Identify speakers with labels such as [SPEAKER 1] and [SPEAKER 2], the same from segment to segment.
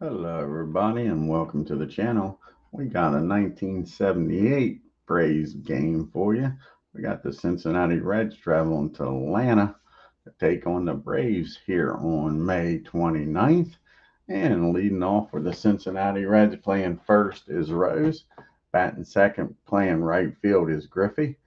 [SPEAKER 1] Hello, everybody, and welcome to the channel. We got a 1978 Braves game for you. We got the Cincinnati Reds traveling to Atlanta to take on the Braves here on May 29th. And leading off for the Cincinnati Reds, playing first is Rose. Batting second, playing right field is Griffey.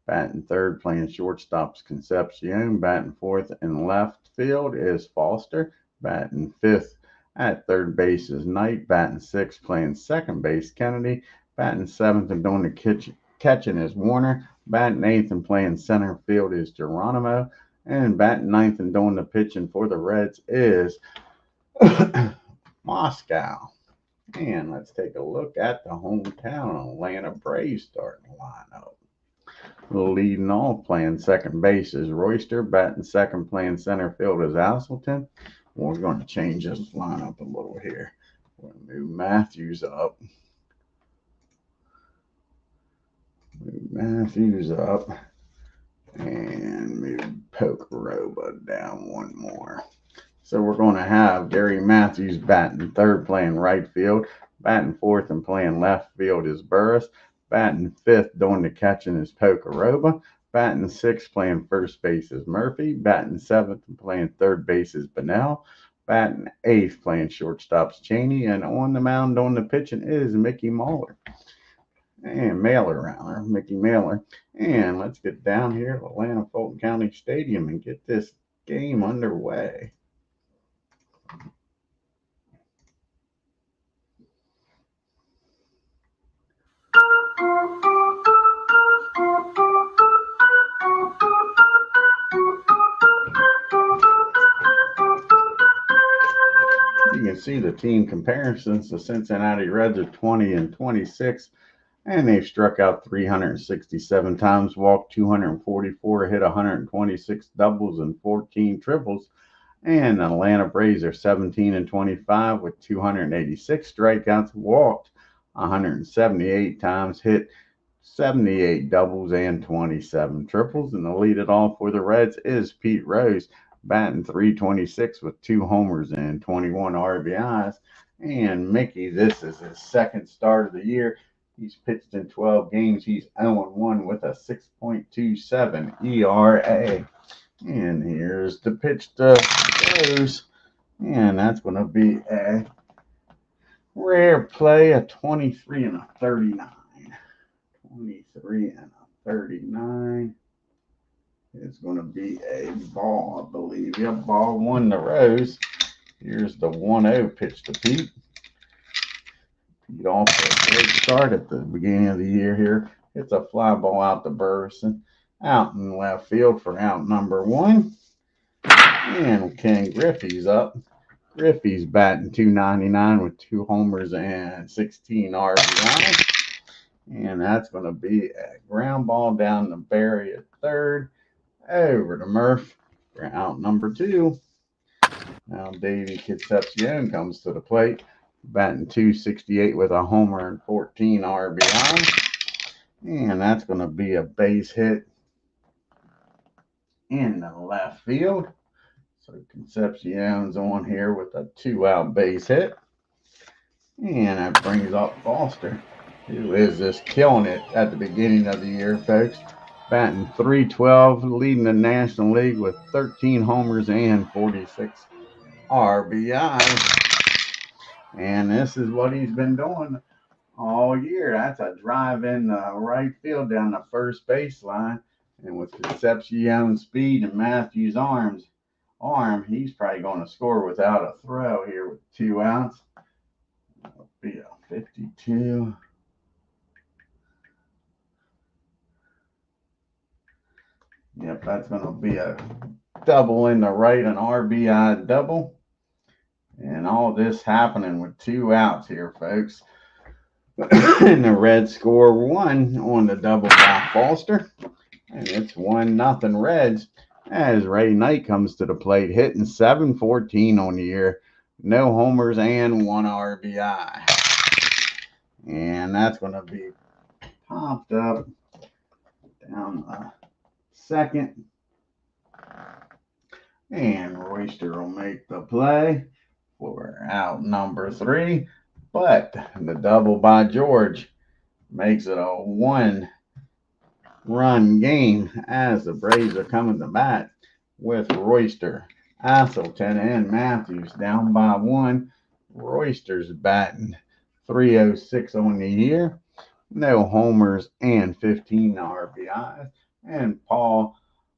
[SPEAKER 1] Batting third, playing shortstop's Concepcion. Batting fourth and left field is Foster. Batting fifth at third base is Knight. Batting sixth, playing second base, Kennedy. Batting seventh and doing the catching is Warner. Batting eighth and playing center field is Geronimo. And batting ninth and doing the pitching for the Reds is Moscow. And let's take a look at the hometown Atlanta Braves starting lineup. Leading off, playing second base is Royster. Batting second, playing center field is Asselton. We're going to change this lineup a little here. We're going to move Matthews up. And move Pocoroba down one more. So we're going to have Gary Matthews batting third, playing right field. Batting fourth and playing left field is Burris. Batting fifth, doing the catching is Pocoroba. Batting sixth, playing first base is Murphy. Batting seventh and playing third base is Bennell. Batting eighth, playing shortstop's Cheney. And on the mound doing the pitching is Mickey Mahler. And Mickey Mailer. And let's get down here to Atlanta Fulton County Stadium and get this game underway. You can see the team comparisons. The Cincinnati Reds are 20-26, and they've struck out 367 times, walked 244, hit 126 doubles and 14 triples. And the Atlanta Braves are 17-25 with 286 strikeouts, walked 178 times, hit 78 doubles and 27 triples. And the lead it off for the Reds is Pete Rose, batting 326 with 2 homers and 21 RBIs. And Mickey, this is his second start of the year. He's pitched in 12 games. He's 0-1 with a 6.27 ERA. And here's the pitch to Rose. And that's going to be a rare play, a 23 and a 39. 23 and a 39. It's going to be a ball, I believe. Yep, ball one to Rose. Here's the 1-0 pitch to Pete. Pete off to a great start at the beginning of the year here. It's a fly ball out to Burrison. Out in left field for out number one. And Ken Griffey's up. Griffey's batting 299 with 2 homers and 16 RBIs. And that's going to be a ground ball down to Barry at third. Over to Murph for out number 2. Now Davey Concepcion comes to the plate, batting 268 with a homer and 14 RBIs. And that's going to be a base hit in the left field. So Concepcion's on here with a 2-out base hit. And that brings up Foster, who is just killing it at the beginning of the year, folks. Batting 312, leading the National League with 13 homers and 46 RBIs. And this is what he's been doing all year. That's a drive in the right field down the first baseline. And with Concepcion's speed and Matthews' arm, he's probably going to score without a throw here with 2 outs. That'll be a 52. Yep, that's going to be a double in the right, an RBI double. And all this happening with 2 outs here, folks. And the Reds score 1 on the double by Foster. And it's 1-0 Reds as Ray Knight comes to the plate, hitting .714 on the year. No homers and 1 RBI. And that's going to be popped up down the second. And Royster will make the play for out number 3. But the double by George makes it a 1-run game as the Braves are coming to bat with Royster, Asselton, and Matthews down by 1. Royster's batting .306 on the year. No homers and 15 RBIs. And Paul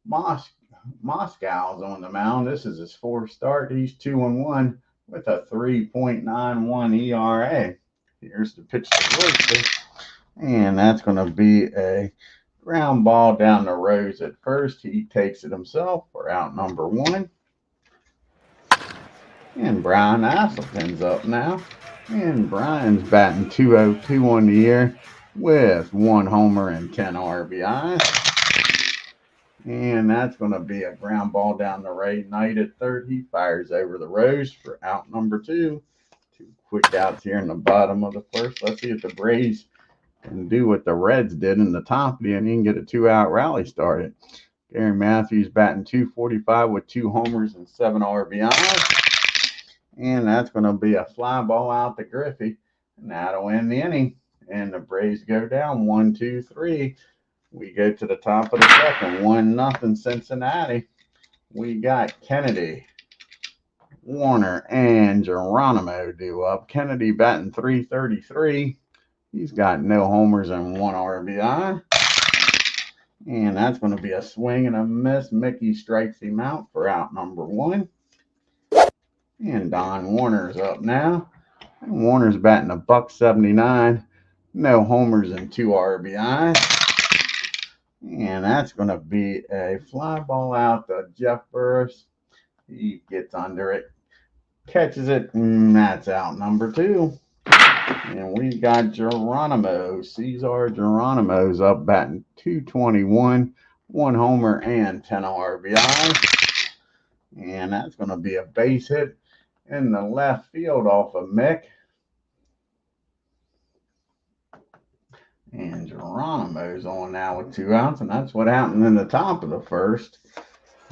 [SPEAKER 1] Moskau's on the mound. This is his 4th start. He's 2-1 with a 3.91 ERA. Here's the pitch to Royster. And that's going to be a ground ball down the rows at first. He takes it himself for out number 1. And Brian Asselton's up now. And Brian's batting .202 on the year with 1 homer and 10 RBIs. And that's going to be a ground ball down the right. Knight at third. He fires over the rows for out number 2. 2 quick outs here in the bottom of the first. Let's see if the Braves can do what the Reds did in the top of the inning and get a 2-out rally started. Gary Matthews batting .245 with 2 homers and 7 RBIs. And that's going to be a fly ball out to Griffey. And that'll end the inning. And the Braves go down 1-2-3. We go to the top of the second. 1-0 Cincinnati. We got Kennedy, Warner, and Geronimo due up. Kennedy batting .333. He's got no homers and 1 RBI. And that's going to be a swing and a miss. Mickey strikes him out for out number 1. And Don Warner's up now. And Warner's batting a .179. No homers and 2 RBIs. And that's going to be a fly ball out to Jeff Burris. He gets under it, catches it, and that's out number 2. And we got Geronimo. Cesar Geronimo's up batting .221, 1 homer and 10 RBIs. And that's going to be a base hit in the left field off of Mick. And Geronimo's on now with 2 outs, and that's what happened in the top of the first.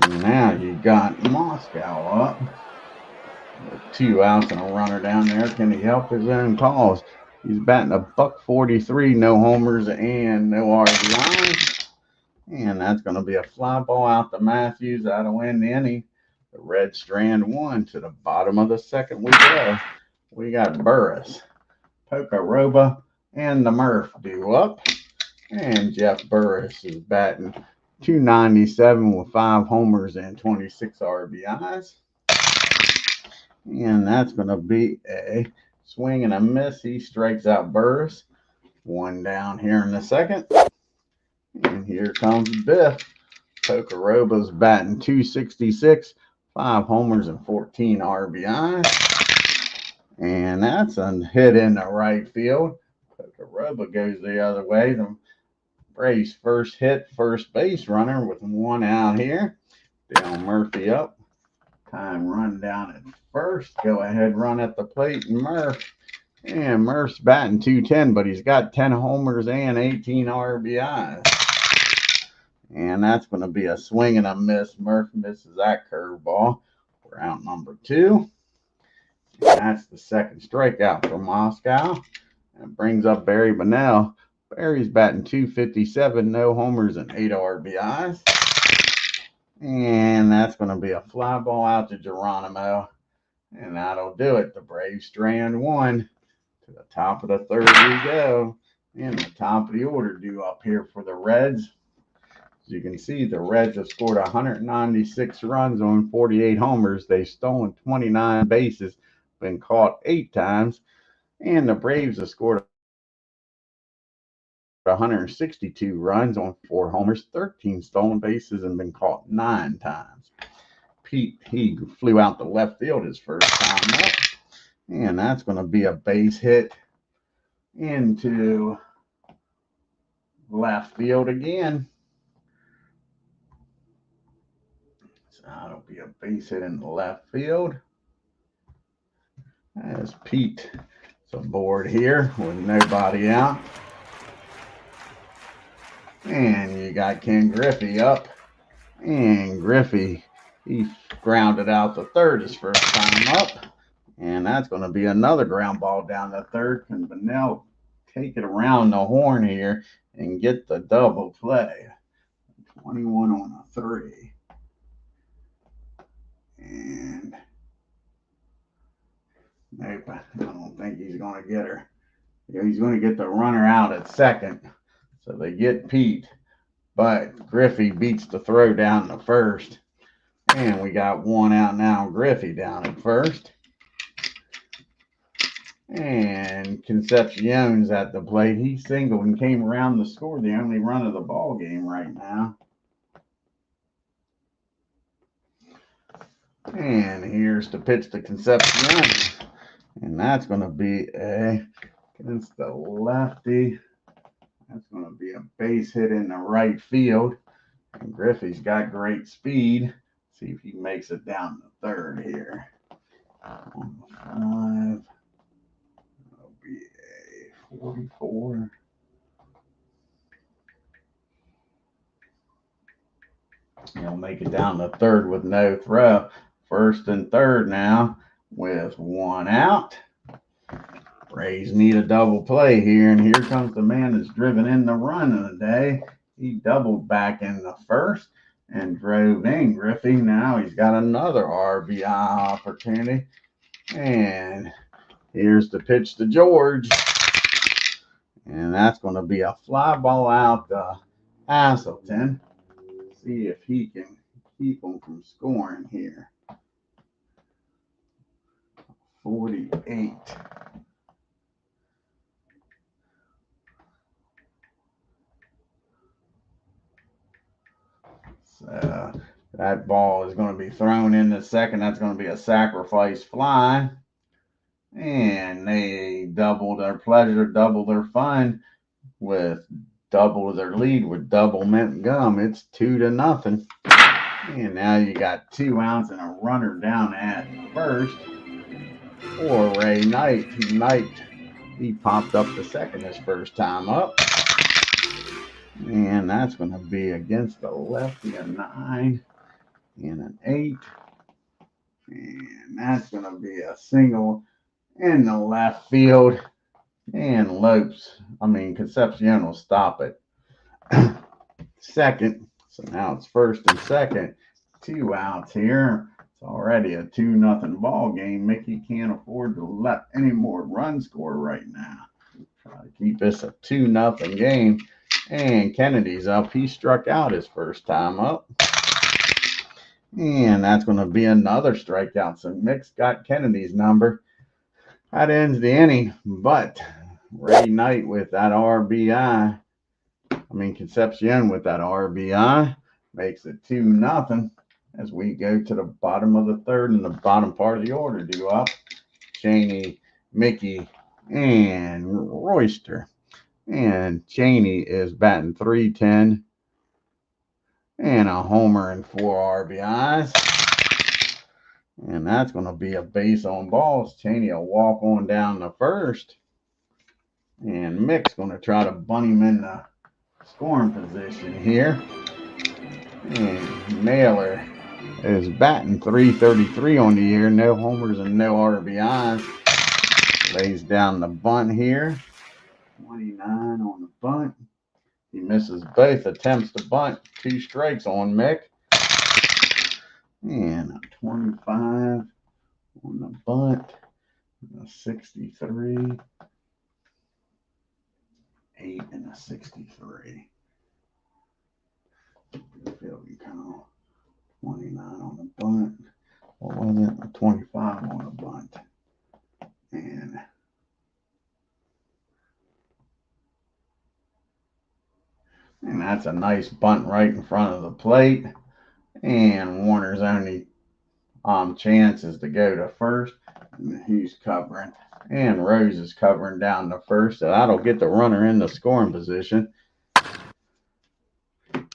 [SPEAKER 1] And now you got MOSKAU up with 2 outs and a runner down there. Can he help his own cause? He's batting a .143, no homers and no RBIs. And that's going to be a fly ball out to Matthews. That'll win the inning. The Reds strand 1 to the bottom of the second we go. We got Burris, Pocoroba, and the Murph due up. And Jeff Burris is batting .297 with 5 homers and 26 RBIs. And that's going to be a swing and a miss. He strikes out Burris. 1 down here in the second. And here comes Biff. Pocoroba's batting .266, 5 homers and 14 RBIs. And that's a hit in the right field. Pocoroba goes the other way. The Braves first hit first base runner with 1 out here. Dale Murphy up. Time run down at first. Go ahead, run at the plate. And Murph's batting .210, but he's got 10 homers and 18 RBIs. And that's going to be a swing and a miss. Murph misses that curveball for out number 2. And that's the second strikeout for MOSKAU. And brings up Barry Bonnell. Barry's batting .257, no homers and 8 RBIs. And that's going to be a fly ball out to Geronimo. And that'll do it. The Braves strand 1. To the top of the third we go. And the top of the order due up here for the Reds. As you can see, the Reds have scored 196 runs on 48 homers. They've stolen 29 bases, been caught 8 times. And the Braves have scored 162 runs on 4 homers, 13 stolen bases, and been caught 9 times. Pete, he flew out to left field his first time up. And that's going to be a base hit into left field again. So that'll be a base hit in the left field. As Pete is aboard here with nobody out. And you got Ken Griffey up. And Griffey, he grounded out the third his first time up. that's going to be another ground ball down the third. Can Bunnell take it around the horn here and get the double play? 21 on a 3. And nope, I don't think he's going to get her. Yeah, he's going to get the runner out at second. So they get Pete. But Griffey beats the throw down to first. And we got one out now. Griffey down at first. And Concepcion's at the plate. He singled and came around to score the only run of the ball game right now. And here's the pitch to Concepcion. And that's going to be against the lefty. That's going to be a base hit in the right field. And Griffey's got great speed. See if he makes it down the third here. On the 5. That'll be a 44. He'll make it down the third with no throw. First and third now with one out. Rays need a double play here, and here comes the man that's driven in the run of the day. He doubled back in the first and drove in Griffey. Now he's got another RBI opportunity. And here's the pitch to George. And that's going to be a fly ball out to Hazelton. See if he can keep them from scoring here. 48. So that ball is going to be thrown in the second. That's going to be a sacrifice fly. And they double their pleasure, double their fun with double their lead with double mint gum. It's 2-0. And now you got 2 outs and a runner down at first for Ray Knight. He popped up the second his first time up. And that's going to be against the lefty, a 9 and an 8. And that's going to be a single in the left field. And Concepcion will stop it. Second. So now it's first and second. 2 outs here. It's already a 2-0 ball game. Mickey can't afford to let any more runs score right now. Try to keep this a 2-0 game. And Kennedy's up. He struck out his first time up. And that's going to be another strikeout. So Mick's got Kennedy's number. That ends the inning. But Ray Knight with that RBI. Concepcion with that RBI makes it 2-0 as we go to the bottom of the third and the bottom part of the order due up. Cheney, Mickey, and Royster. And Cheney is batting .310 and a homer and 4 RBIs. And that's going to be a base on balls. Cheney will walk on down the first. And Mick's going to try to bunt him in the scoring position here. And Mahler is batting .333 on the year. No homers and no RBIs. Lays down the bunt here. 29 on the bunt. He misses both attempts to bunt. 2 strikes on Mick. And a 25 on the bunt. A 63. 8 and a 63. Fielding count. 29 on the bunt. What was it? A 25 on the bunt. And that's a nice bunt right in front of the plate. And Warner's only chance is to go to first. And he's covering. And Rose is covering down to first. So that'll get the runner in the scoring position.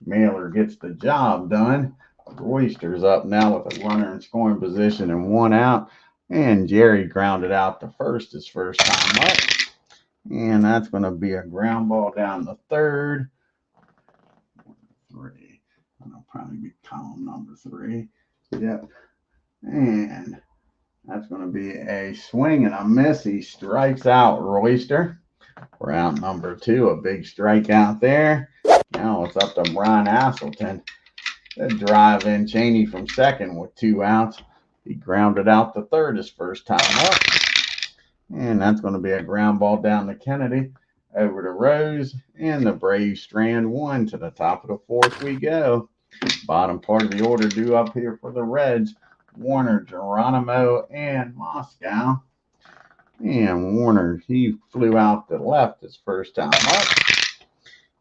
[SPEAKER 1] Mahler gets the job done. Royster's up now with a runner in scoring position and 1 out. And Jerry grounded out to first his first time up. And that's going to be a ground ball down the third. 3. That'll probably be column number 3. Yep. And That's going to be a swing and a miss. He strikes out Royster. Round number 2, a big strikeout there. Now it's up to Brian Asselton. The drive in Cheney from second with 2 outs. He grounded out the third his first time up. And that's going to be a ground ball down to Kennedy. Over to Rose. And the Braves strand 1 to the top of the 4th we go. Bottom part of the order due up here for the Reds. Warner, Geronimo, and Moscow. And Warner, he flew out the left his first time up.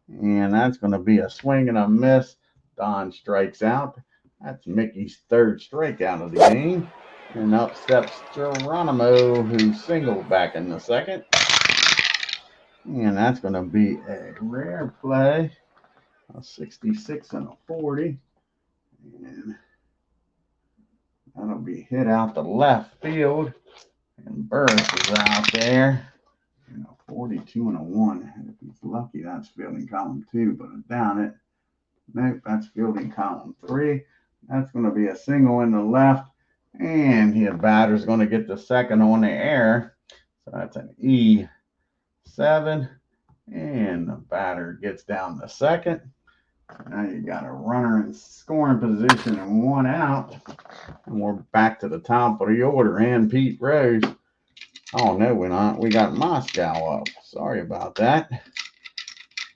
[SPEAKER 1] And that's going to be a swing and a miss. Don strikes out. That's Mickey's 3rd strikeout of the game. And up steps Geronimo, who singled back in the second. And that's going to be a rare play. A 66 and a 40. And that'll be hit out to left field. And Burris is out there. 42 and a 1. If he's lucky, that's fielding column 2, but I doubt it. Nope, that's fielding column 3. That's going to be a single in the left. And the batter's going to get the second on the air. So that's an E7. And the batter gets down the second. Now you got a runner in scoring position and 1 out. And we're back to the top of the order. And Pete Rose. Oh, no, we're not. We got Moscow up. Sorry about that.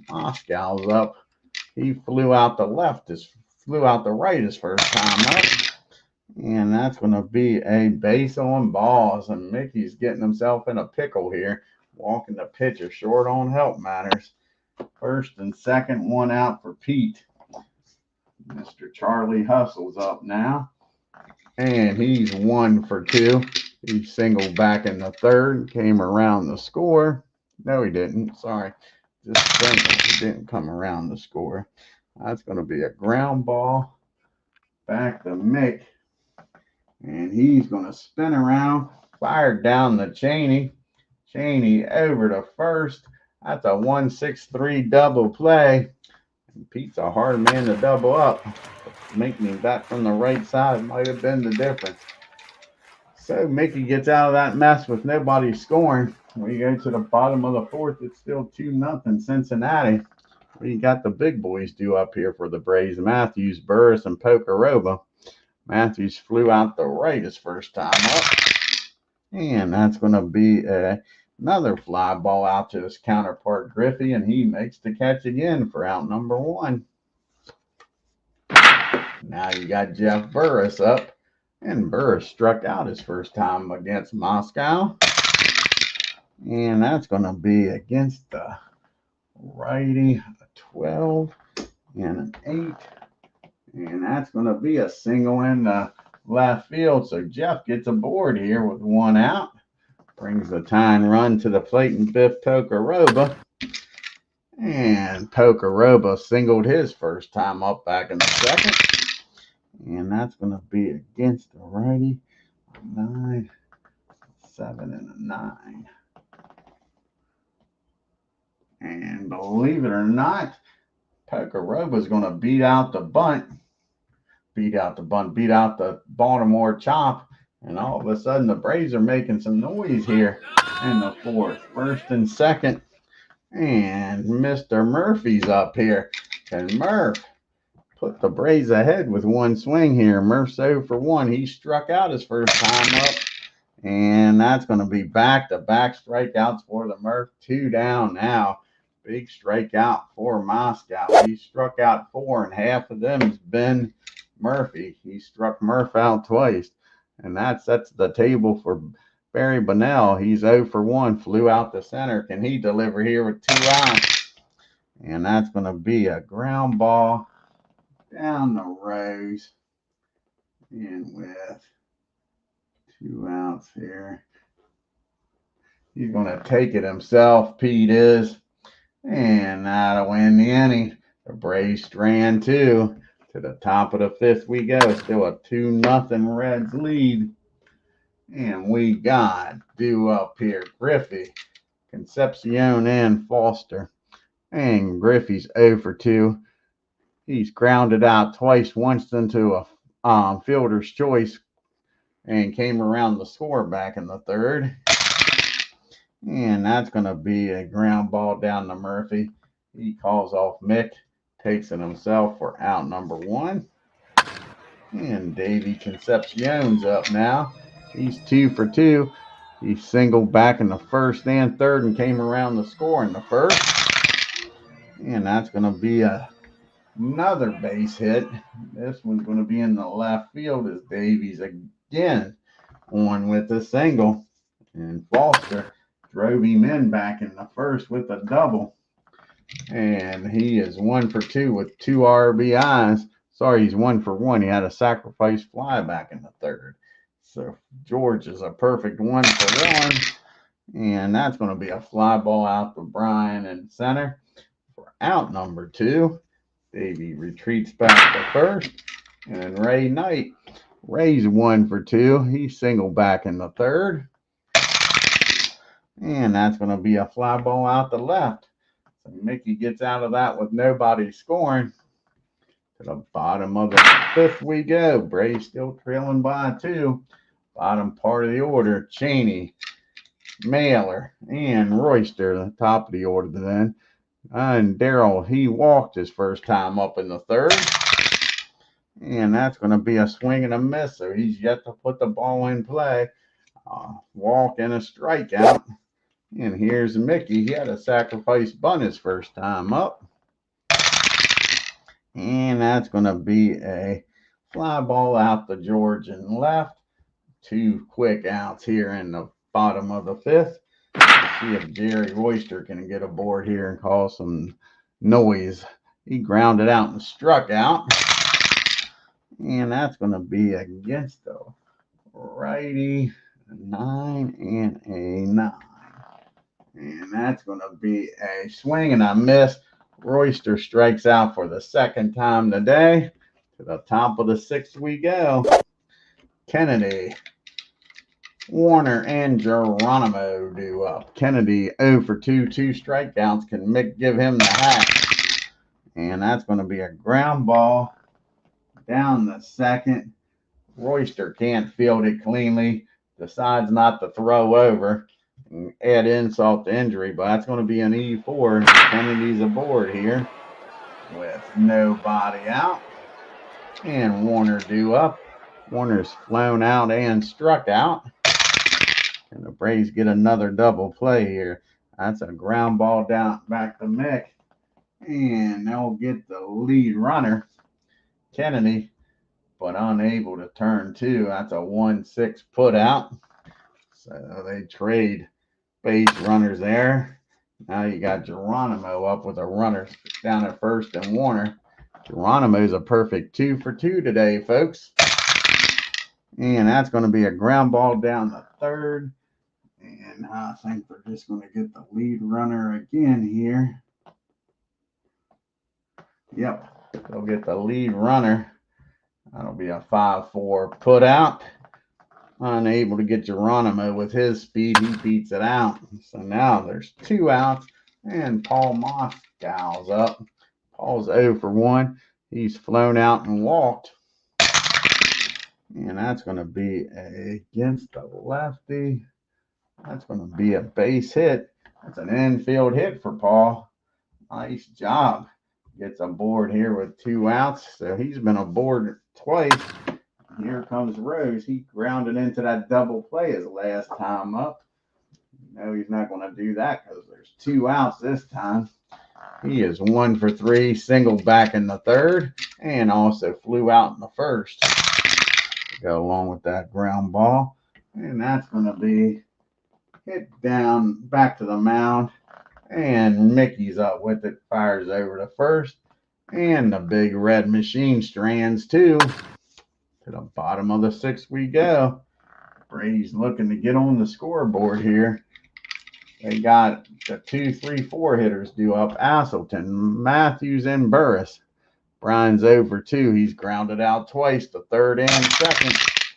[SPEAKER 1] Moscow's up. He flew out the right his first time up. And that's going to be a base on balls. And Mickey's getting himself in a pickle here. Walking the pitcher short on help matters. First and second, 1 out for Pete. Mr. Charlie Hustle's up now. And he's 1 for 2. He singled back in the third, came around the score. No, he didn't. Sorry. Just singled. He didn't come around the score. That's going to be a ground ball back to Mick. And he's going to spin around, fired down to Cheney. Cheney over to first. That's a 1-6-3 double play. And Pete's a hard man to double up. Making that from the right side might have been the difference. So Mickey gets out of that mess with nobody scoring. We go to the bottom of the 4th. It's still 2-0 Cincinnati. We got the big boys due up here for the Braves. Matthews, Burris, and Pocoroba. Matthews flew out the right his first time up. And that's going to be another fly ball out to his counterpart, Griffey, and he makes the catch again for out number 1. Now you got Jeff Burris up. And Burris struck out his first time against Moscow. And that's going to be against the righty, a 12 and an 8. And that's going to be a single in the left field. So Jeff gets aboard here with 1 out. Brings the tying run to the plate in 5th, Pocoroba. And Pocoroba singled his first time up back in the second. And that's going to be against the righty. 9, 7, and a 9. And believe it or not, Pocoroba is going to beat out the Baltimore chop. And all of a sudden, the Braves are making some noise here in the 4th. First and second. And Mr. Murphy's up here. And Murph put the Braves ahead with 1 swing here. Murph's 0 for 1. He struck out his first time up. And that's going to be back-to-back strikeouts for the Murph. 2 down now. Big strikeout for Moscow. He struck out 4, and half of them has been Murphy. He struck Murph out twice. And that sets the table for Barry Bonnell. He's 0 for 1. Flew out the center. Can he deliver here with 2 outs? And that's going to be a ground ball down the Rose. And with 2 outs here. He's going to take it himself, Pete is. And that'll win the inning. The Braves strand 2. To the top of the 5th we go. Still a 2-0 Reds lead. And we got due up here Griffey, Concepcion, and Foster. And Griffey's 0 for 2. He's grounded out twice, once into a fielder's choice. and came around the score back in the third. And that's going to be a ground ball down to Murphy. He calls off Mick, takes it himself for out number 1. And Davey Concepcion's up now. He's 2 for 2. He singled back in the first and third and came around the score in the first. And that's going to be another base hit. This one's going to be in the left field as Davies again on with a single. And Foster drove him in back in the first with a double. And he is 1 for 2 with 2 RBIs. Sorry, he's 1 for 1. He had a sacrifice fly back in the third. So George is a perfect 1 for 1. And that's going to be a fly ball out to Brian in center for out number 2. Davey retreats back to first. And Ray Knight. Ray's 1 for 2. He singled back in the third. And that's going to be a fly ball out the left. So Mickey gets out of that with nobody scoring. To the bottom of the 5th we go. Braves still trailing by 2. Bottom part of the order. Cheney, Mahler, and Royster. The top of the order then. And Darrell, he walked his first time up in the third. And that's going to be a swing and a miss. So he's yet to put the ball in play. Walk and a strikeout. And here's Mickey. He had a sacrifice bunt his first time up. And that's going to be a fly ball out to George and left. 2 quick outs here in the bottom of the 5th. See if Jerry Royster can get aboard here and cause some noise. He grounded out and struck out. And that's going to be against the righty. 9 and a 9. And that's going to be a swing and a miss. Royster strikes out for the 2nd time today. To the top of the 6th we go. Kennedy, Warner, and Geronimo do up. Kennedy 0 for 2, 2 strikeouts. Can Mick give him the hat? And that's going to be a ground ball down the 2nd. Royster can't field it cleanly. Decides not to throw over. And add insult to injury, but that's going to be an E4. Kennedy's aboard here with nobody out. And Warner due up. Warner's flown out and struck out. And the Braves get another double play here. That's a ground ball down back to Mick. And they'll get the lead runner, Kennedy, but unable to turn 2. That's a 1-6 put out. So they trade base runners there. Now you got Geronimo up with a runner down at first and Warner. Geronimo's a perfect 2 for 2 today, folks. And that's going to be a ground ball down the 3rd. And I think they're just going to get the lead runner again here. Yep, they'll get the lead runner. That'll be a 5-4 put out. Unable to get Geronimo with his speed. He beats it out. So now there's 2 outs. And Paul MOSKAU's up. Paul's 0 for 1. He's flown out and walked. And that's going to be against the lefty. That's going to be a base hit. That's an infield hit for Paul. Nice job. Gets aboard here with 2 outs. So he's been aboard twice. Here comes Rose. He grounded into that double play his last time up. No, he's not going to do that because there's 2 outs this time. He is 1 for 3, singled back in the 3rd, and also flew out in the 1st. To go along with that ground ball. And that's going to be hit down back to the mound. And Mickey's up with it, fires over to 1st. And the big red machine strands too. To the bottom of the 6th we go. Brady's looking to get on the scoreboard here. They got the 2, 3, 4 hitters due up. Asselton, Matthews, and Burris. Brian's 0 for 2. He's grounded out twice, the 3rd and 2nd.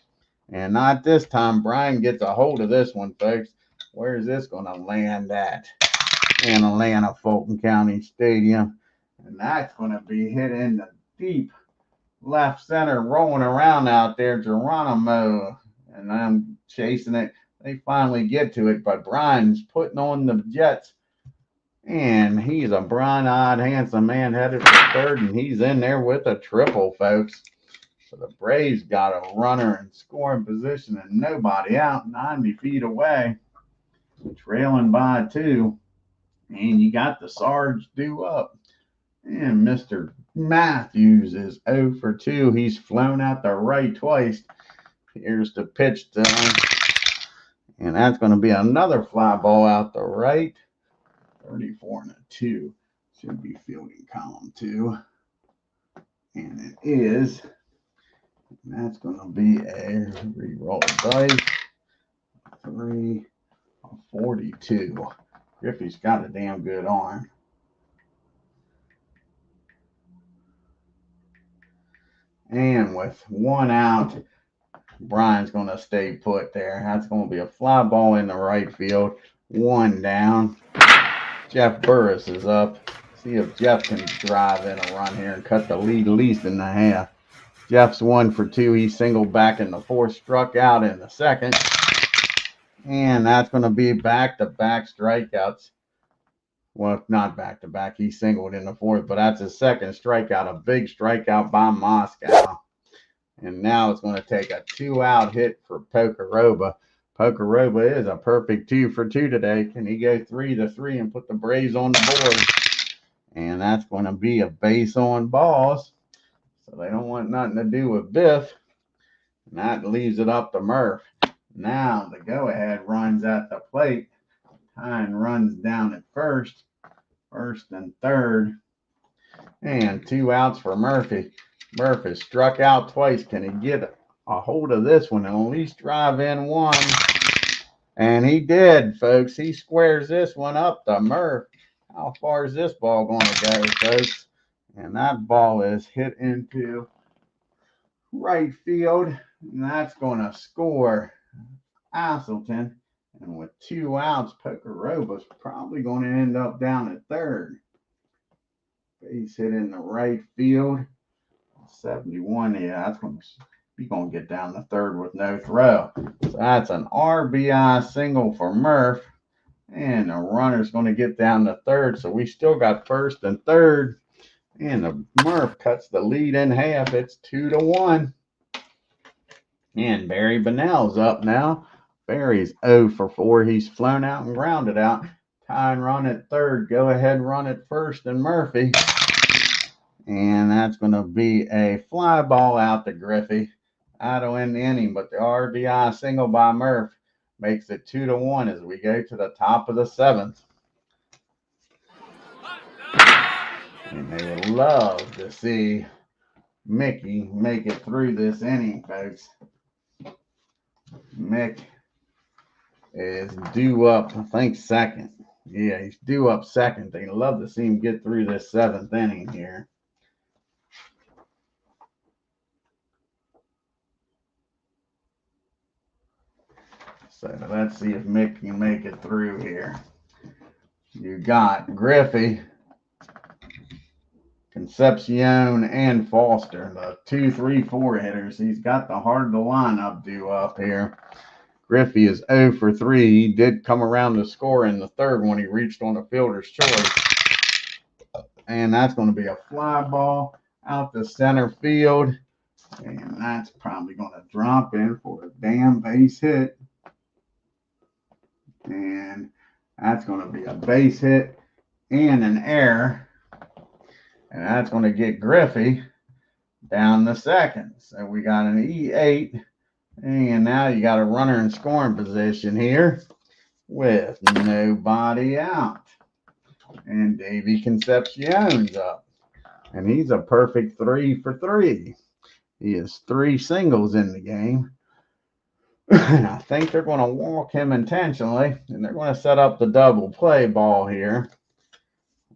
[SPEAKER 1] And not this time. Brian gets a hold of this one, folks. Where's this going to land at? In Atlanta, Fulton County Stadium. And that's going to be hit in the deep left center, rolling around out there. Geronimo and I'm chasing it. They finally get to it, but Brian's putting on the Jets. And he's a bright-eyed, handsome man headed for third, and he's in there with a triple, folks. So the Braves got a runner in scoring position and nobody out, 90 feet away, trailing by 2. And you got the Sarge due up. And Mr. Matthews is 0 for 2. He's flown out the right twice. Here's the pitch to him. And that's going to be another fly ball out the right. 34 and a 2. Should be fielding column 2. And it is. That's going to be a re-roll dice. 3, 42. Griffey's got a damn good arm. And with 1 out, Brian's going to stay put there. That's going to be a fly ball in the right field. 1 down. Jeff Burris is up. See if Jeff can drive in a run here and cut the lead at least in the half. Jeff's 1 for 2. He singled back in the 4th, struck out in the 2nd. And that's going to be back-to-back strikeouts. Well, not back-to-back. He singled in the 4th, but that's his 2nd strikeout. A big strikeout by Moscow. And now it's going to take a 2-out hit for Pocoroba. Pocoroba is a perfect 2 for 2 today. Can he go 3-3 and put the Braves on the board? And that's going to be a base on balls. So they don't want nothing to do with Biff. And that leaves it up to Murph. Now the go-ahead runs at the plate. Tyne runs down at first and third. And 2 outs for Murphy. Murph has struck out twice. Can he get a hold of this one and at least drive in 1? And he did, folks. He squares this one up to Murph. How far is this ball going to go, folks? And that ball is hit into right field. And that's going to score Asselton. And with 2 outs, Pocoroba's probably going to end up down at third. Base hit in the right field. 71, yeah, that's going to be going to get down to third with no throw. So that's an RBI single for Murph. And the runner's going to get down to third. So we still got first and third. And the Murph cuts the lead in half. It's 2-1. And Barry Bonnell's up now. Barry's 0 for 4. He's flown out and grounded out. Tyne run at third. Go ahead run at first and Murphy. And that's going to be a fly ball out to Griffey. Out to end the inning, but the RBI single by Murph makes it 2-1 as we go to the top of the 7th. And they would love to see Mickey make it through this inning, folks. Mick is due up, I think, second. Yeah, he's due up second. They'd love to see him get through this 7th inning here. So let's see if Mick can make it through here. You got Griffey, Concepcion, and Foster, the 2, 3, 4 hitters. He's got the heart of the lineup due up here. Griffey is 0 for 3. He did come around to score in the 3rd when he reached on a fielder's choice. And that's going to be a fly ball out to center field. And that's probably going to drop in for a damn base hit. And that's going to be a base hit and an error. And that's going to get Griffey down the second. So we got an E8. And now you got a runner in scoring position here with nobody out. And Davey Concepcion's up. And he's a perfect 3 for 3. He has 3 singles in the game. And I think they're going to walk him intentionally. And they're going to set up the double play ball here.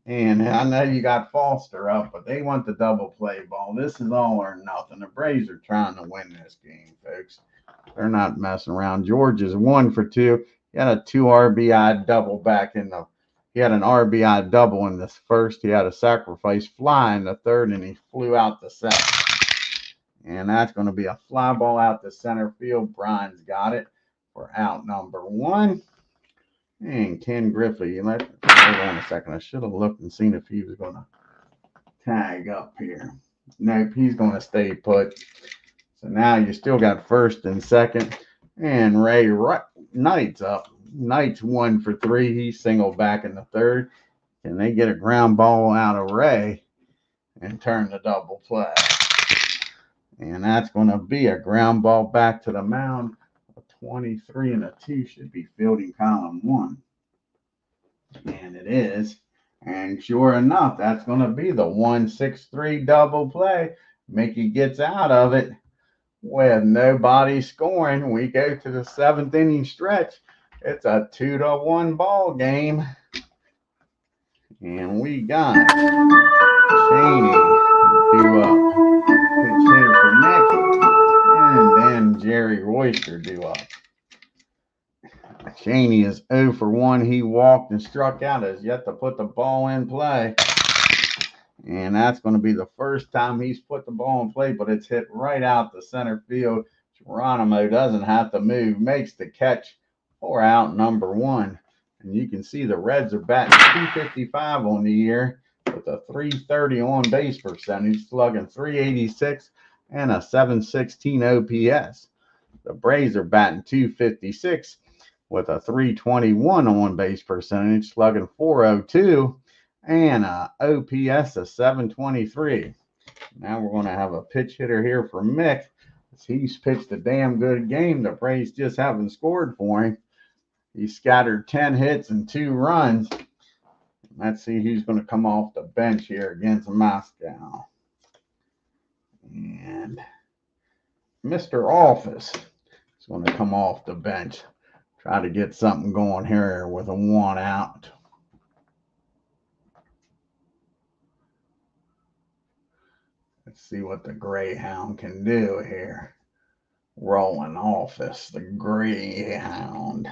[SPEAKER 1] And I know you got Foster up, but they want the double play ball. This is all or nothing. The Braves are trying to win this game, folks. They're not messing around. George is 1 for 2. He had a 2 RBI double back in the. He had an RBI double in this 1st. He had a sacrifice fly in the 3rd, and he flew out the 2nd. And that's going to be a fly ball out to center field. Brian's got it for out number 1. And Ken Griffey, hold on a second. I should have looked and seen if he was going to tag up here. Nope, he's going to stay put. So now you still got first and second. And Ray Knight's up. Knight's 1 for 3. He's singled back in the third. Can they get a ground ball out of Ray and turn the double play? And that's going to be a ground ball back to the mound. A 23 and a 2 should be fielding column 1. And it is. And sure enough, that's going to be the 1-6-3 double play. Mickey gets out of it with nobody scoring. We go to the 7th inning stretch. It's a 2-1 ball game. And we got Cheney due up. Pitch hitter for Nick. And then Jerry Royster due up. Cheney is 0 for 1. He walked and struck out. Has yet to put the ball in play. And that's going to be the first time he's put the ball in play, but it's hit right out the center field. Geronimo doesn't have to move. Makes the catch for out number 1. And you can see the Reds are batting .255 on the year with a .330 on base percentage, slugging .386 and a .716 OPS. The Braves are batting .256 with a .321 on base percentage, slugging .402 and a OPS of .723. Now we're going to have a pitch hitter here for Mick. He's pitched a damn good game. The Braves just haven't scored for him. He scattered 10 hits and 2 runs. Let's see who's going to come off the bench here against Moscow. And Mr. Office is going to come off the bench. Try to get something going here with a 1 out. Let's see what the Greyhound can do here. Rolling Office, the Greyhound.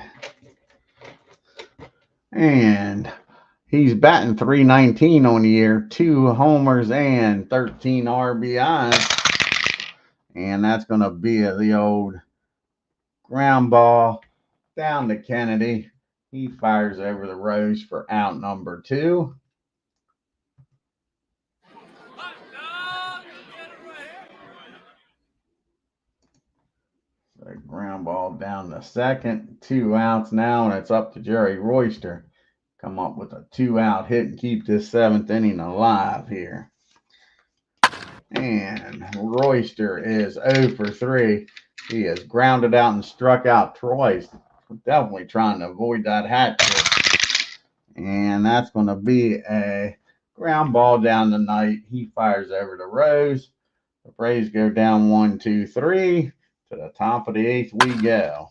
[SPEAKER 1] And he's batting .319 on the year, 2 homers and 13 RBIs. And that's going to be the old ground ball down to Kennedy. He fires over the rows for out number 2. The ground ball down to second. 2 outs now, and it's up to Jerry Royster. Come up with a 2-out hit and keep this 7th inning alive here. And Royster is 0 for 3. He has grounded out and struck out twice. Definitely trying to avoid that hat trick. And that's going to be a ground ball down the Knight. He fires over the rows. The Braves go down 1, 2, 3. To the top of the 8th we go.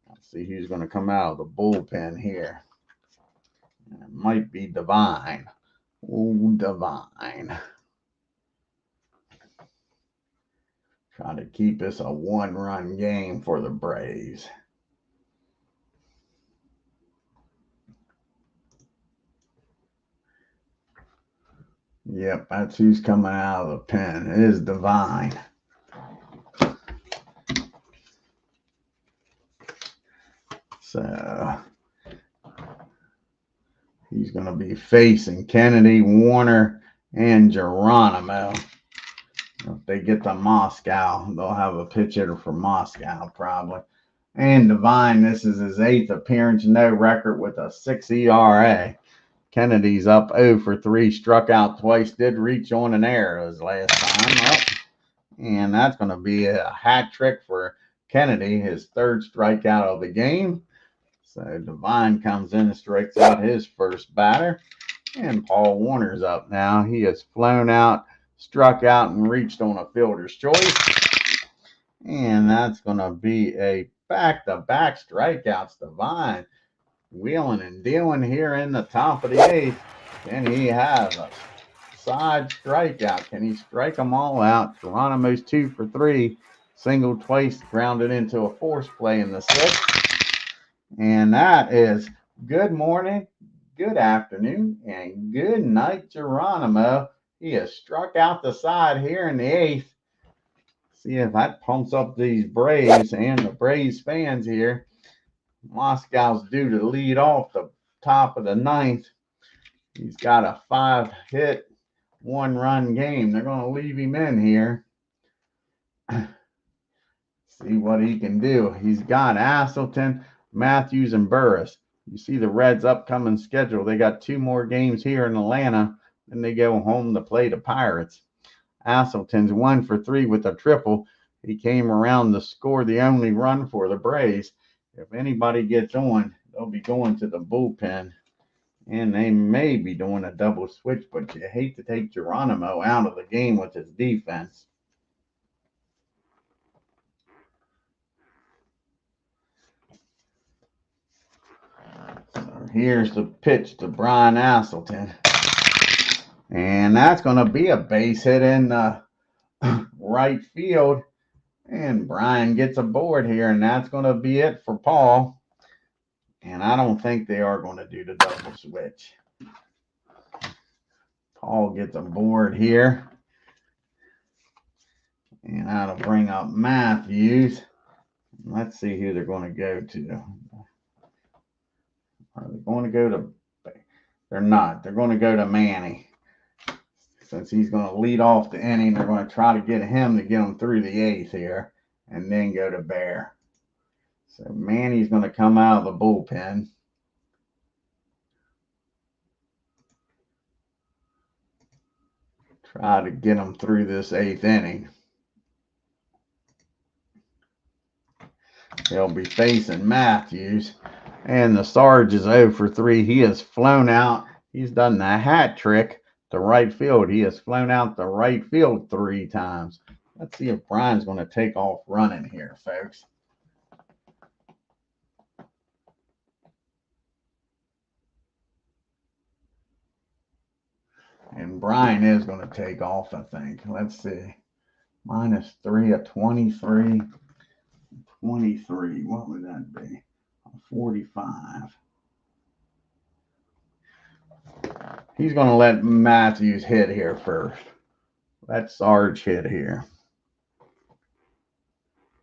[SPEAKER 1] Let's see who's going to come out of the bullpen here. It might be Divine. Oh, Divine. Trying to keep this a 1-run game for the Braves. Yep, that's who's coming out of the pen. It is Divine. So he's going to be facing Kennedy, Warner, and Geronimo. If they get to Moscow, they'll have a pitch hitter for Moscow probably. And Divine, this is his 8th appearance, no record with a 6 ERA. Kennedy's up 0 for 3, struck out twice, did reach on an error his last time up. And that's going to be a hat trick for Kennedy, his 3rd strikeout of the game. So Divine comes in and strikes out his first batter. And Paul Warner's up now. He has flown out, struck out, and reached on a fielder's choice. And that's going to be a back-to-back strikeouts. Divine wheeling and dealing here in the top of the 8th. Can he have a side strikeout? Can he strike them all out? Geronimo's 2 for 3. Single twice, grounded into a force play in the 6th. And that is good morning, good afternoon, and good night, Geronimo. He has struck out the side here in the 8th. See if that pumps up these Braves and the Braves fans here. Moskau's due to lead off the top of the ninth. He's got a 5-hit, 1-run game. They're going to leave him in here. See what he can do. He's got Asselton, Matthews, and Burris. You see the Reds' upcoming schedule. They got 2 more games here in Atlanta, then they go home to play the Pirates. Asselton's 1 for 3 with a triple. He came around to score the only run for the Braves. If anybody gets on, they'll be going to the bullpen. And they may be doing a double switch, but you hate to take Geronimo out of the game with his defense. So here's the pitch to Brian Asselton. And that's going to be a base hit in right field. And Brian gets aboard here, and that's going to be it for Paul. And I don't think they are going to do the double switch. Paul gets aboard here. And that'll bring up Matthews. Let's see who they're going to go to. Are they going to go to? They're not. They're going to go to Manny. Since he's going to lead off the inning, they're going to try to get him to get him through the 8th here. And then go to Bear. So Manny's going to come out of the bullpen. Try to get him through this 8th inning. He'll be facing Matthews. And the Sarge is 0 for 3. He has flown out. He's done the hat trick to right field. He has flown out the right field 3 times. Let's see if Brian's going to take off running here, folks. And Brian is going to take off, I think. Let's see. -3 at 23. 23. What would that be? 45. He's going to let Matthews hit here first. Let Sarge hit here.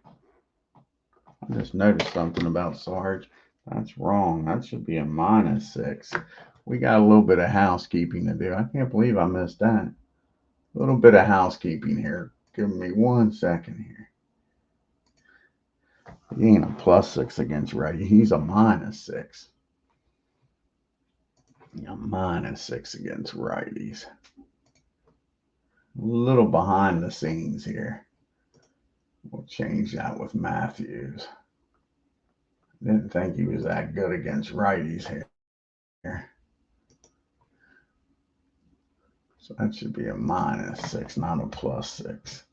[SPEAKER 1] I just noticed something about Sarge. That's wrong. That should be a -6. We got a little bit of housekeeping to do. I can't believe I missed that. A little bit of housekeeping here. Give me 1 second here. He ain't a +6 against righty. He's a -6. A -6 against righties. A little behind the scenes here. We'll change that with Matthews. Didn't think he was that good against righties here. So that should be a -6, not a +6.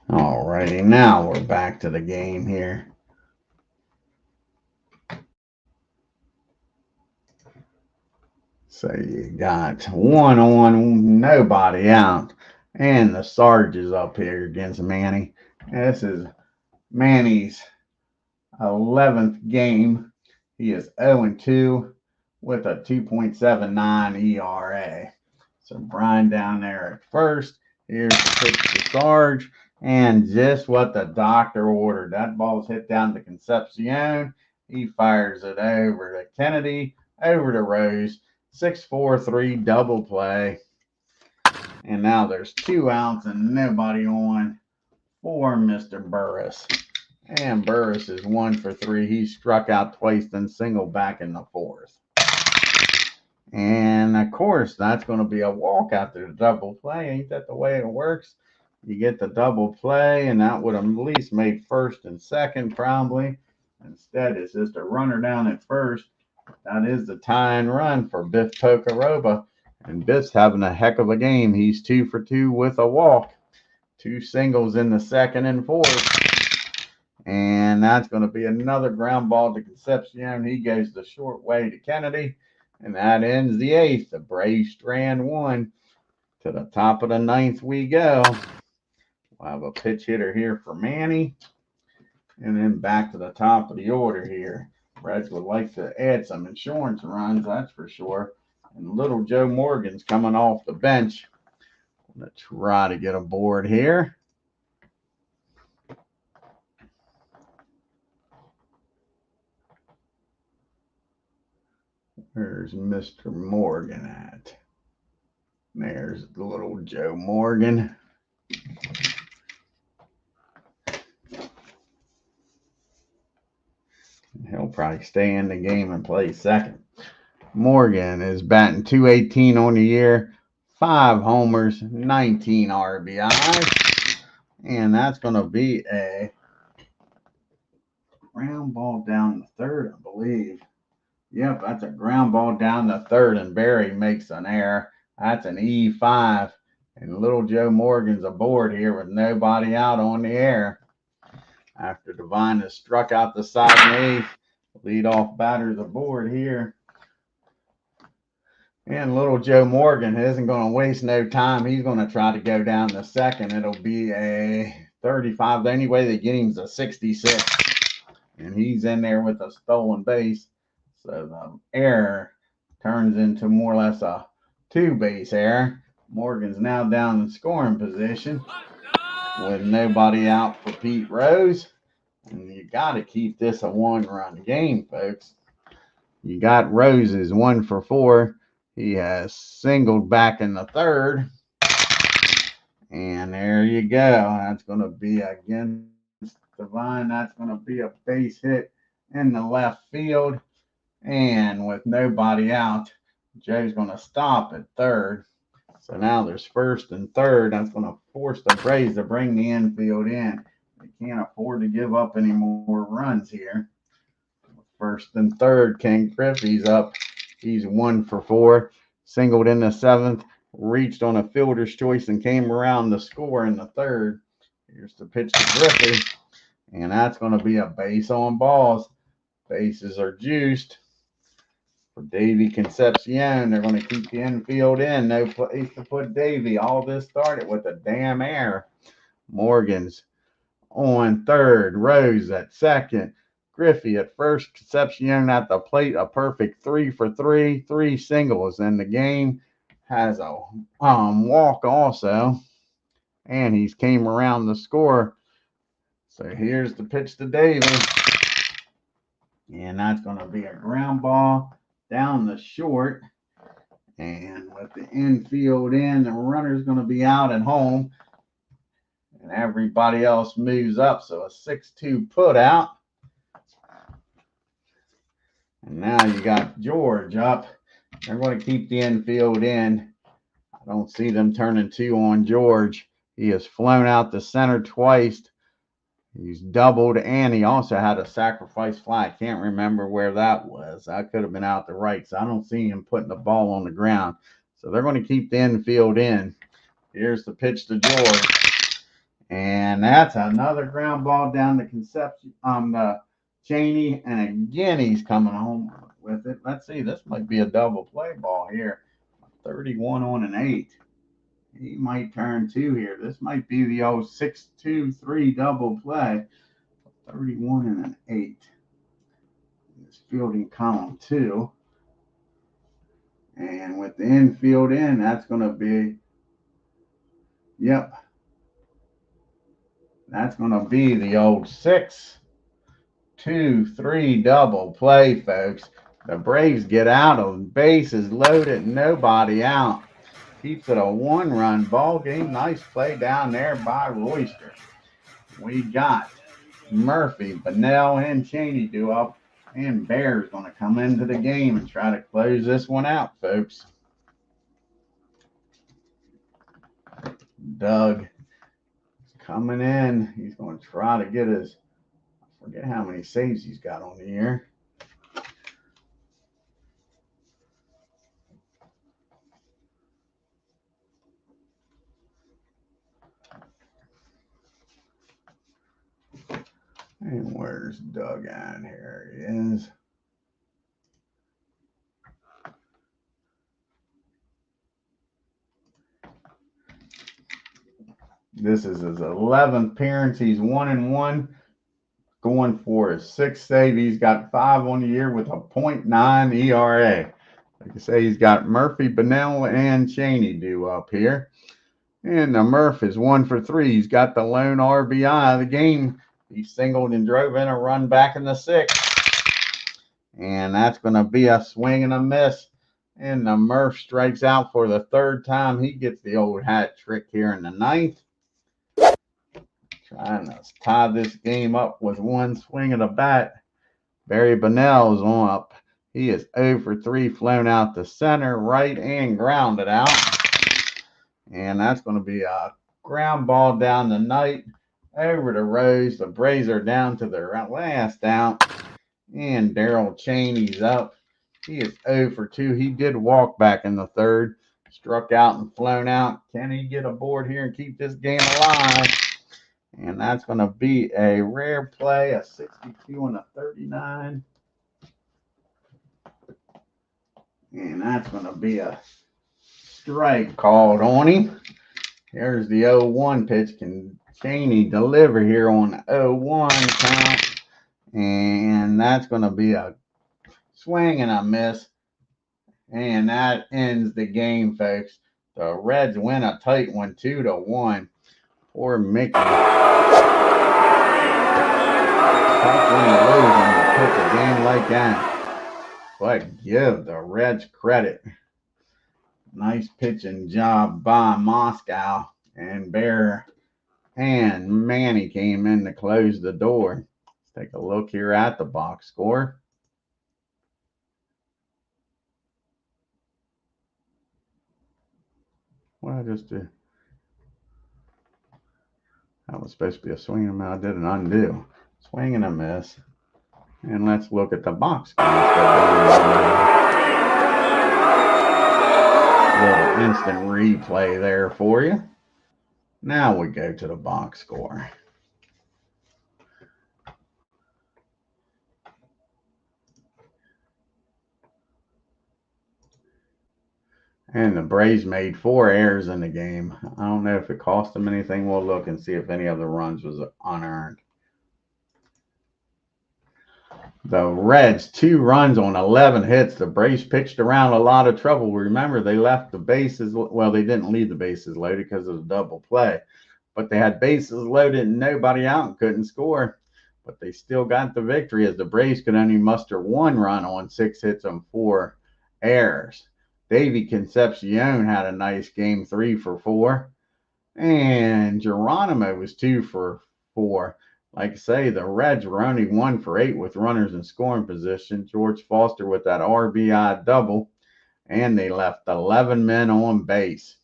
[SPEAKER 1] Alrighty, now we're back to the game here. So you got 1 on, nobody out. And the Sarge is up here against Manny. This is Manny's 11th game. He is 0-2 with a 2.79 ERA. So Brian down there at first. Here's the pitch to Sarge. And just what the doctor ordered. That ball's hit down to Concepcion. He fires it over to Kennedy, over to Rose. 6-4-3 double play. And now there's 2 outs and nobody on for Mr. Burris. And Burris is 1 for 3. He struck out twice, then singled back in the 4th. And of course, that's going to be a walk after the double play. Ain't that the way it works? You get the double play, and that would have at least made first and second probably. Instead, it's just a runner down at first. That is the tying run for Biff Pocoroba. And Biff's having a heck of a game. He's 2 for 2 with a walk. 2 singles in the 2nd and 4th. And that's going to be another ground ball to Concepcion. He goes the short way to Kennedy. And that ends the 8th. The Braves strand 1. To the top of the 9th we go. We'll have a pitch hitter here for Manny. And then back to the top of the order here. Reds would like to add some insurance runs, that's for sure. And little Joe Morgan's coming off the bench. I'm going to try to get a board here. Where's Mr. Morgan at? There's the little Joe Morgan. He'll probably stay in the game and play second. Morgan is batting .218 on the year, 5 homers, 19 RBIs. And that's going to be a ground ball down the third, I believe. Yep, that's a ground ball down the third, and Barry makes an error. That's an E5. And little Joe Morgan's aboard here with nobody out on the air. After Devine has struck out the side in the eighth, leadoff batter's aboard here. And little Joe Morgan isn't going to waste no time. He's going to try to go down the second. It'll be a 35. The only way they get him is a 66. And he's in there with a stolen base. So the error turns into more or less a 2-base error. Morgan's now down in scoring position with nobody out for Pete Rose. And you got to keep this a 1-run game, folks. You got Rose's 1 for 4. He has singled back in the third. And there you go. That's going to be against Devine. That's going to be a base hit in the left field. And with nobody out, Joe's going to stop at third. So now there's first and third. That's going to force the Braves to bring the infield in. They can't afford to give up any more runs here. First and third, Ken Griffey's up. He's 1 for 4. Singled in the 7th, reached on a fielder's choice and came around to score in the 3rd. Here's the pitch to Griffey. And that's going to be a base on balls. Bases are juiced. For Davey Concepcion, they're going to keep the infield in. No place to put Davey. All this started with a damn error. Morgan's on third. Rose at second. Griffey at first. Concepcion at the plate. A perfect 3 for 3. 3 singles in the game. Has a walk also. And he's came around to score. So here's the pitch to Davey. And that's going to be a ground ball down the short. And with the infield in, the runner's going to be out at home. And everybody else moves up. So a 6-2 put out. And now you got George up. They're going to keep the infield in. I don't see them turning 2 on George. He has flown out the center twice. He's doubled, and he also had a sacrifice fly. I can't remember where that was. I could have been out the right, so I don't see him putting the ball on the ground. So they're going to keep the infield in. Here's the pitch to George. And that's another ground ball down the Concepcion, Cheney, and again he's coming home with it. Let's see, this might be a double play ball here. 31 on an 8. He might turn 2 here. This might be the old 6-2-3 double play. 31 and an 8. It's fielding column 2. And with the infield in, that's going to be, yep. That's going to be the old 6-2-3 double play, folks. The Braves get out of bases loaded, nobody out. Keeps it a 1-run ball game. Nice play down there by Royster. We got Murphy, Bunnell, and Cheney due up. And Bear's going to come into the game and try to close this one out, folks. Doug is coming in. He's going to try to get his, I forget how many saves he's got on the year. And where's Doug at? Here he is. This is his 11th appearance. He's 1-1, going going for his 6th save. He's got 5 on the year with a .9 ERA. Like I say, he's got Murphy, Bunnell, and Cheney due up here. And the Murph is 1 for 3. He's got the lone RBI of the game. He singled and drove in a run back in the 6th. And that's going to be a swing and a miss. And the Murph strikes out for the 3rd time. He gets the old hat trick here in the 9th. Trying to tie this game up with 1 swing of the bat. Barry Bunnell is on up. He is 0 for 3, flown out to center, right, and grounded out. And that's going to be a ground ball down the night over to Rose. The Braves are down to their last out. And Daryl Cheney's up. He is 0 for 2. He did walk back in the 3rd. Struck out and flown out. Can he get aboard here and keep this game alive? And that's going to be a rare play, a 62 and a 39. And that's going to be a strike called on him. Here's the 0-1 pitch. Can Cheney deliver here on 0-1 count? And that's going to be a swing and a miss. And that ends the game, folks. The Reds win a tight one, 2-1. Poor Mickey. Tough when you lose when you pitch a game like that. But give the Reds credit. Nice pitching job by Moscow. And Bear and Manny came in to close the door. Let's take a look here at the box score. What did I just do? That was supposed to be a swing and a miss. I did an undo. Swing and a miss. And let's look at the box score. Little instant replay there for you. Now we go to the box score. And the Braves made 4 errors in the game. I don't know if it cost them anything. We'll look and see if any of the runs was unearned. The Reds, 2 runs on 11 hits. The Braves pitched around a lot of trouble. Remember, they left the bases. Well, they didn't leave the bases loaded because of the double play. But they had bases loaded and nobody out and couldn't score. But they still got the victory as the Braves could only muster 1 run on 6 hits and 4 errors. Davey Concepcion had a nice game, 3 for 4. And Geronimo was 2 for 4. Like I say, the Reds were only 1 for 8 with runners in scoring position. George Foster with that RBI double. And they left 11 men on base.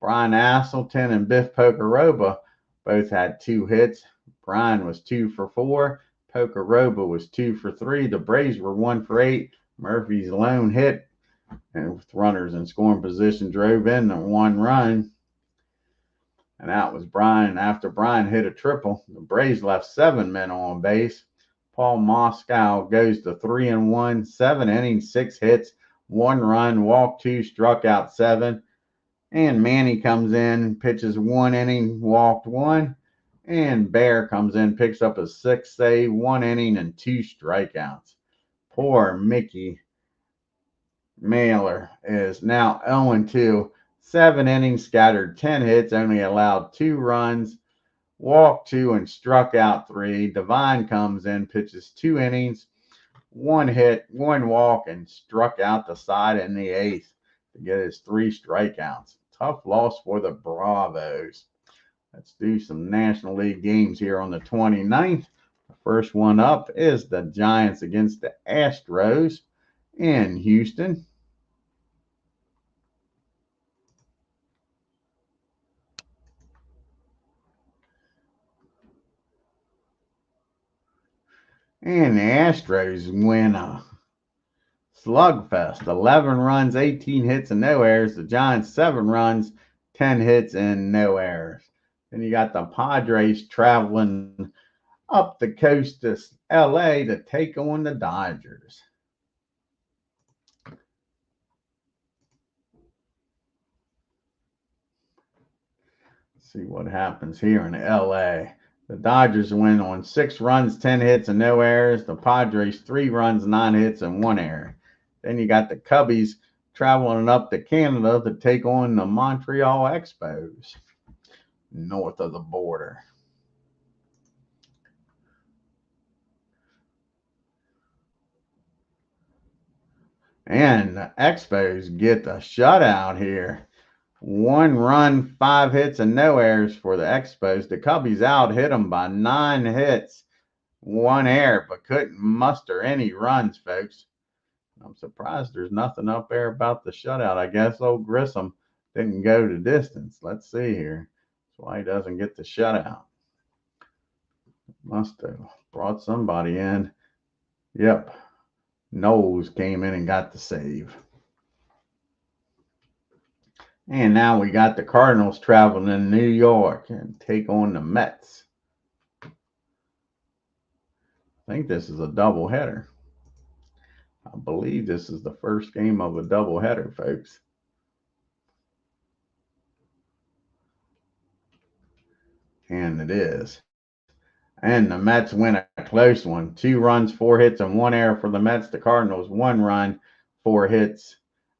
[SPEAKER 1] Brian Asselton and Biff Pocoroba both had 2 hits. Brian was 2 for 4. Pocoroba was 2 for 3. The Braves were 1 for 8. Murphy's lone hit, and with runners in scoring position, drove in the 1 run. And that was Brian. After Brian hit a triple, the Braves left 7 men on base. Paul Moscow goes to 3-1, 7 innings, 6 hits, 1 run, walked 2, struck out 7. And Manny comes in, pitches 1 inning, walked 1. And Bear comes in, picks up a 6th save, 1 inning, and 2 strikeouts. Poor Mickey Mahler is now 0-2. 7 innings, scattered 10 hits, only allowed 2 runs, walked 2, and struck out 3. Devine comes in, pitches 2 innings, 1 hit, 1 walk, and struck out the side in the 8th to get his 3 strikeouts. Tough loss for the Bravos. Let's do some National League games here on the 29th. The first one up is the Giants against the Astros in Houston. And the Astros win a slugfest. 11 runs, 18 hits, and no errors. The Giants, 7 runs, 10 hits, and no errors. Then you got the Padres traveling up the coast to LA to take on the Dodgers. Let's see what happens here in LA. The Dodgers win on 6 runs, 10 hits, and no errors. The Padres 3 runs, 9 hits, and 1 error. Then you got the Cubbies traveling up to Canada to take on the Montreal Expos north of the border. And the Expos get the shutout here. 1 run, 5 hits, and no errors for the Expos. The Cubbies out hit them by 9 hits, 1 error, but couldn't muster any runs, folks. I'm surprised there's nothing up there about the shutout. I guess old Grissom didn't go the distance. Let's see here. That's why he doesn't get the shutout. Must have brought somebody in. Yep. Knowles came in and got the save. And now we got the Cardinals traveling in New York and take on the Mets. I think this is a doubleheader. I believe this is the first game of a doubleheader, folks. And it is. And the Mets win a close one. 2 runs, 4 hits, and 1 error for the Mets. The Cardinals 1 run, 4 hits,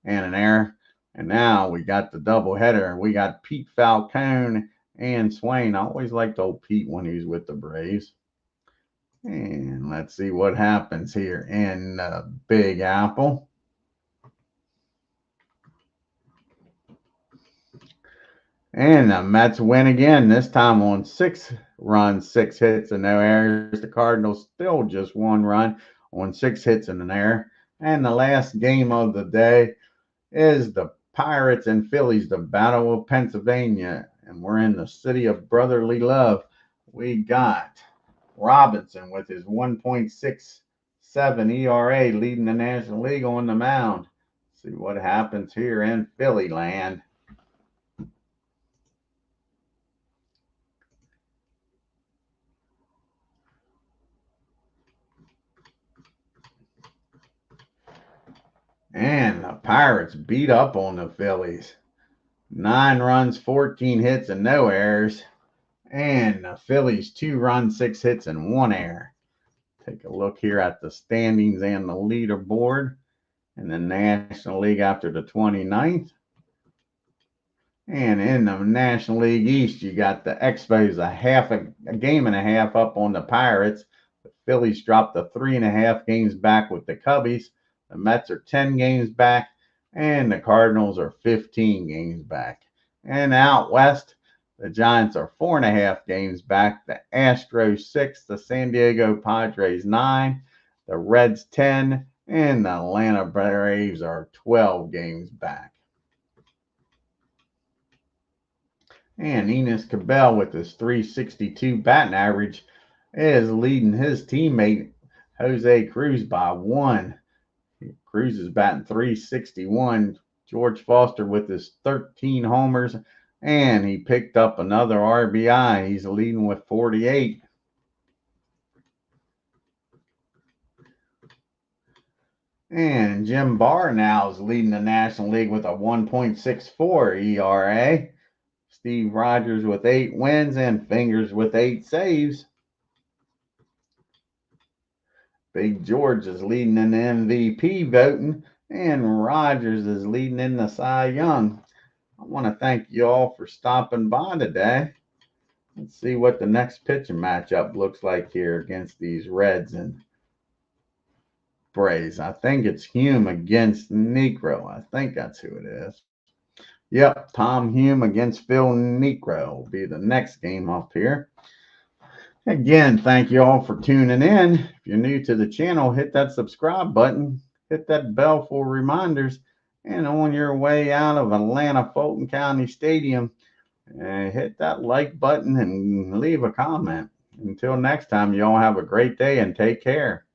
[SPEAKER 1] and an error. And now we got the doubleheader. We got Pete Falcone and Swain. I always liked old Pete when he was with the Braves. And let's see what happens here in the Big Apple. And the Mets win again, this time on 6 runs, 6 hits, and no errors. The Cardinals still just 1 run on 6 hits and an error. And the last game of the day is the Pirates and Phillies, the Battle of Pennsylvania. And we're in the city of brotherly love. We got Robinson with his 1.67 ERA leading the National League on the mound. See what happens here in Philly land. And the Pirates beat up on the Phillies. 9 runs, 14 hits, and no errors. And the Phillies 2 runs, 6 hits, and 1 error. Take a look here at the standings and the leaderboard in the National League after the 29th. And in the National League East, you got the Expos a game and a half up on the Pirates. The Phillies dropped the 3.5 games back with the Cubbies. The Mets are 10 games back, and the Cardinals are 15 games back. And out west, the Giants are 4.5 games back. The Astros 6, the San Diego Padres 9, the Reds 10, and the Atlanta Braves are 12 games back. And Enos Cabell with his .362 batting average is leading his teammate Jose Cruz by 1. Cruz is batting .361. George Foster with his 13 homers, and he picked up another RBI. He's leading with 48. And Jim Barr now is leading the National League with a 1.64 ERA. Steve Rogers with 8 wins and Fingers with 8 saves. Big George is leading in the MVP voting, and Rogers is leading in the Cy Young. I want to thank you all for stopping by today. Let's see what the next pitching matchup looks like here against these Reds and Braves. I think it's Hume against Negro. I think that's who it is. Yep, Tom Hume against Phil Negro will be the next game up here. Again, thank you all for tuning in. If you're new to the channel, hit that subscribe button, hit that bell for reminders, and on your way out of Atlanta Fulton County Stadium, hit that like button and leave a comment. Until next time, you all have a great day and take care.